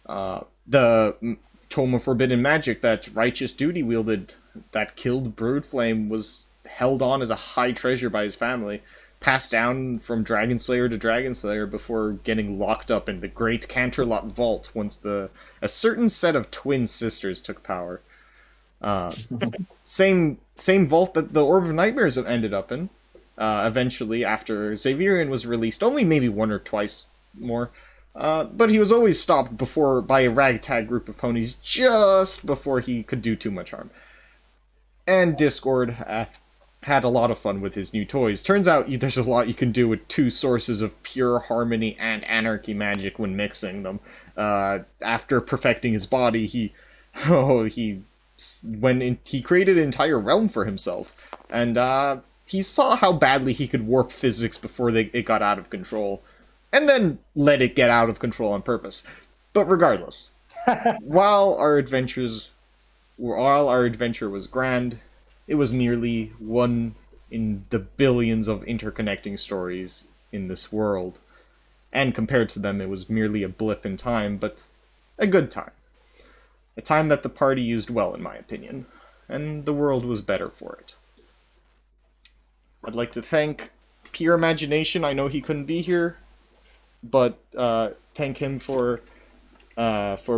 The Tome of Forbidden Magic that Righteous Duty wielded that killed Broodflame was held on as a high treasure by his family, passed down from Dragonslayer to Dragonslayer before getting locked up in the Great Canterlot Vault once a certain set of twin sisters took power. Same vault that the Orb of Nightmares ended up in. Eventually, after Xaverian was released, only maybe one or twice more. But he was always stopped by a ragtag group of ponies just before he could do too much harm. And Discord had a lot of fun with his new toys. Turns out there's a lot you can do with two sources of pure harmony and anarchy magic when mixing them. After perfecting his body, he he created an entire realm for himself, and he saw how badly he could warp physics before it got out of control, and then let it get out of control on purpose. But regardless, while our adventure was grand, it was merely one in the billions of interconnecting stories in this world. And compared to them, it was merely a blip in time, but a good time. A time that the party used well, in my opinion, and the world was better for it. I'd like to thank Pure Imagination. I know he couldn't be here, but thank him for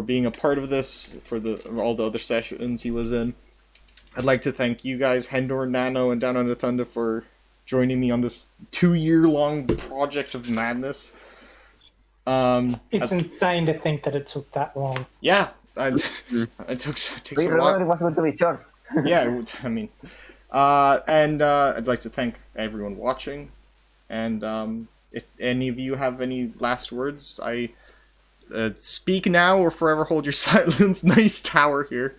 being a part of this, for all the other sessions he was in. I'd like to thank you guys, Hendor, Nano, and Down Under Thunder, for joining me on this 2-year-long project of madness. It's insane to think that it took that long. Yeah, it takes We a remember lot. it was going to be short. Yeah, I mean, and I'd like to thank everyone watching, and if any of you have any last words, speak now or forever hold your silence. Nice tower here.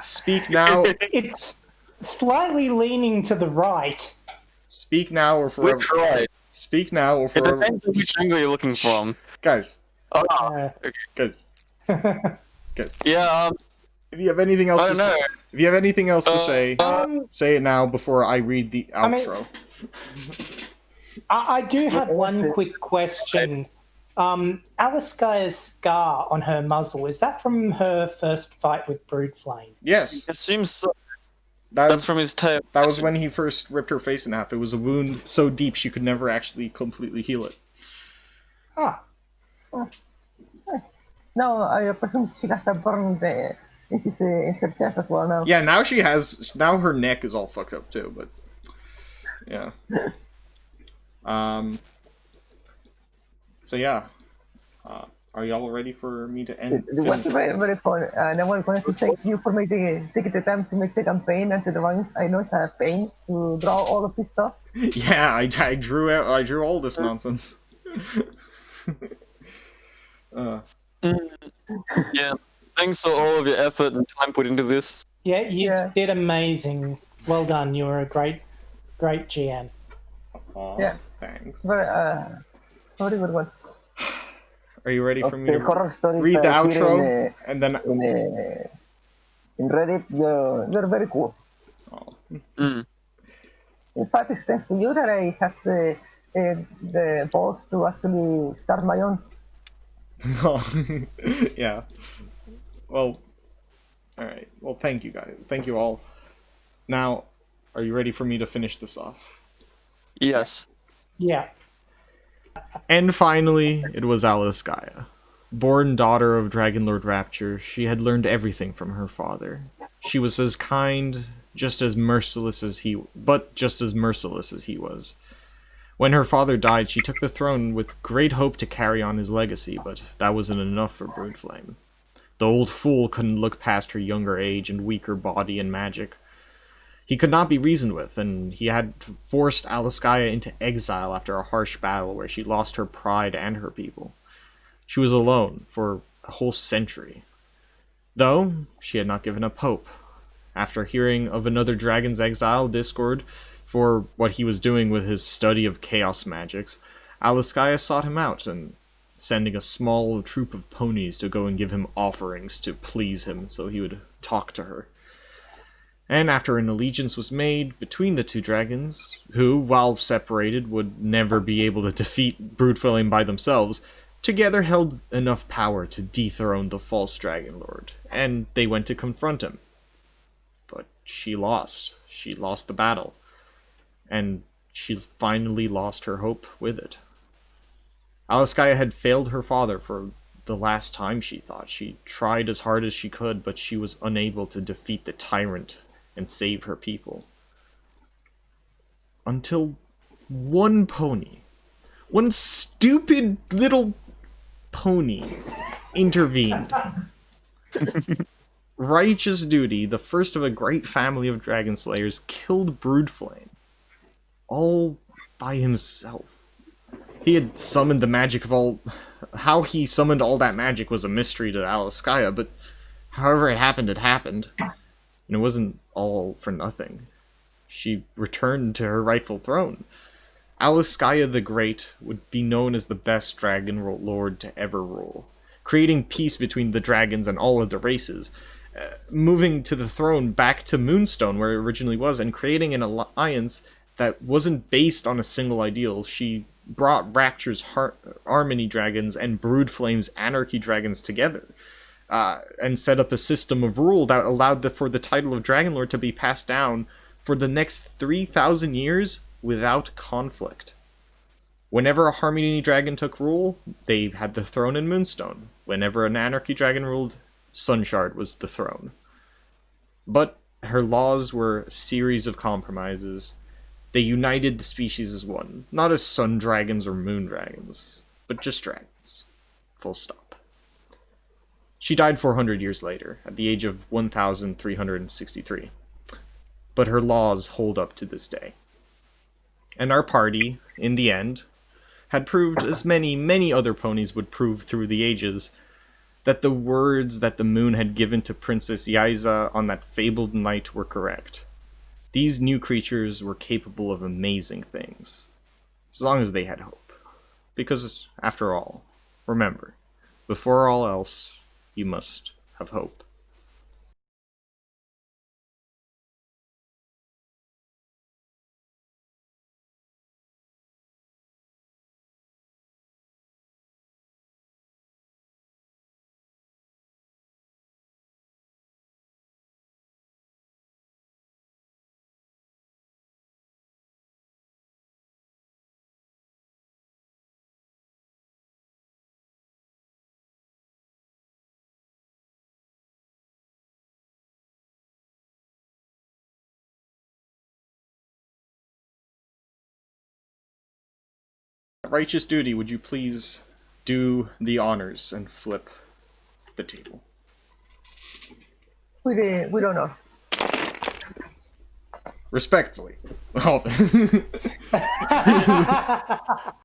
Speak now. It's slightly leaning to the right. Speak now or We forever. tried. Speak now or It forever. depends on which angle you're looking from. Guys, Uh, guys. Yeah, If you have anything else I to don't know. say, if you have anything else to say, um, say it now before I read the I mean- outro. I do have one quick question. Aliskaya's scar on her muzzle, is that from her first fight with Broodflame? Yes, it seems so. that That's was, from his tail. that was when he first ripped her face in half. It was a wound so deep she could never actually completely heal it. Ah, No, I presume she has a burn in her chest as well now. Yeah, now her neck is all fucked up too, but yeah. So yeah. Are y'all ready for me to end? It was very, very fun. And I wanted to thank you for taking the time to make the campaign and to the ones. I know it's a pain to draw all of this stuff. Yeah, I drew all this nonsense. Yeah. Thanks for all of your effort and time put into this. yeah, you Yeah. did amazing. Well done. You were a great GM. Aw, Yeah. thanks. Very good one. Are you ready for me The to horror stories read the here outro? And then in Reddit, you're very cool. Mm. In fact, it's thanks to you that I have the balls to actually start my own. yeah. Well, alright. Well, thank you guys. Thank you all. Now, are you ready for me to finish this off? Yes. Yeah. And finally, it was Aliskaya. Born daughter of Dragonlord Rapture, she had learned everything from her father. She was as kind, just as merciless as he was. When her father died, she took the throne with great hope to carry on his legacy, but that wasn't enough for Broodflame. The old fool couldn't look past her younger age and weaker body and magic. He could not be reasoned with, and he had forced Aliskaya into exile after a harsh battle where she lost her pride and her people. She was alone for a whole century. Though, she had not given up hope. After hearing of another dragon's exile Discord for what he was doing with his study of chaos magics, Aliskaya sought him out, and sending a small troop of ponies to go and give him offerings to please him so he would talk to her. And after an allegiance was made between the two dragons, who, while separated, would never be able to defeat Broodflame by themselves, together held enough power to dethrone the false Dragonlord, and they went to confront him. But she lost. She lost the battle. And she finally lost her hope with it. Aliskaya had failed her father for the last time, she thought. She tried as hard as she could, but she was unable to defeat the tyrant and save her people. Until one pony, one stupid little pony, intervened. Righteous Duty, the first of a great family of dragon slayers, killed Broodflame. All by himself. He had summoned the magic of all... How he summoned all that magic was a mystery to Aliskaya, but However it happened, and it wasn't all for nothing. She returned to her rightful throne. Aliskaya the Great would be known as the best dragon lord to ever rule, creating peace between the dragons and all of the races, moving to the throne back to Moonstone where it originally was, and creating an alliance that wasn't based on a single ideal. She brought Rapture's Harmony dragons and Broodflame's Anarchy dragons together, and set up a system of rule that allowed for the title of Dragonlord to be passed down for the next 3,000 years without conflict. Whenever a Harmony dragon took rule, they had the throne in Moonstone. Whenever an Anarchy dragon ruled, Sunshard was the throne. But her laws were a series of compromises. They united the species as one, not as sun dragons or moon dragons, but just dragons. Full stop. She died 400 years later, at the age of 1,363. But her laws hold up to this day. And our party, in the end, had proved, as many other ponies would prove through the ages, that the words that the moon had given to Princess Yaiza on that fabled night were correct. These new creatures were capable of amazing things, as long as they had hope. Because, after all, remember, before all else, you must have hope. Righteous Duty, would you please do the honors and flip the table? We don't know. Respectfully.